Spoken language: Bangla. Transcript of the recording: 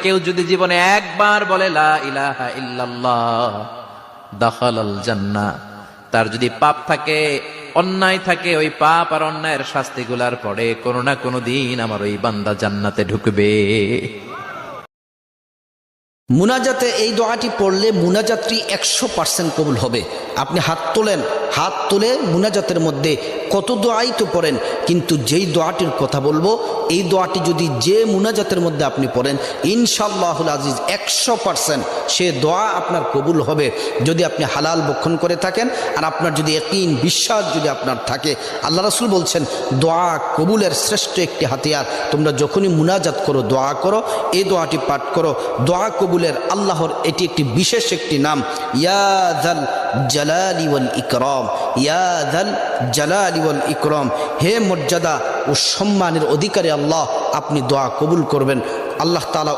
কেউ যদি জীবনে একবার বলে লা ইলাহা ইল্লাল্লাহ দাখালাল জান্নাহ, তার যদি পাপ থাকে, অন্যায় থাকে, ওই পাপ আর অন্যায়ের শাস্তিগুলার পরে কোনো না কোনো দিন আমার ওই বান্দা জান্নাতে ঢুকবে। মুনাজাতে এই দোয়াটি পড়লে মুনাজাতটি 100% কবুল হবে। আপনি হাত তোলেন, হাত তুলে মুনাজাতের মধ্যে কত দোয়াই তো পড়েন, কিন্তু যেই দোয়াটির কথা বলবো এই দোয়াটি যদি যে মুনাজাতের মধ্যে আপনি পড়েন ইনশাআল্লাহুল আজিজ 100% সে দোয়া আপনার কবুল হবে, যদি আপনি হালাল ভক্ষণ করে থাকেন আর আপনার যদি ইয়াকিন বিশ্বাস যদি আপনার থাকে। আল্লাহ রাসূল বলছেন দোয়া কবুলের শ্রেষ্ঠ একটি হাতিয়ার। তোমরা যখনই মুনাজাত করো, দোয়া করো, এই দোয়াটি পাঠ করো। দোয়া কবুলের আল্লাহর এটি একটি বিশেষ একটি নাম, ইয়া যাল জালালি ওয়াল ইকরাম, ইয়া যাল জালালি ওয়াল ইকরাম। হে মর্যাদা ও সম্মানের অধিকারী আল্লাহ, আপনি দোয়া কবুল করবেন। আল্লাহ তাআলা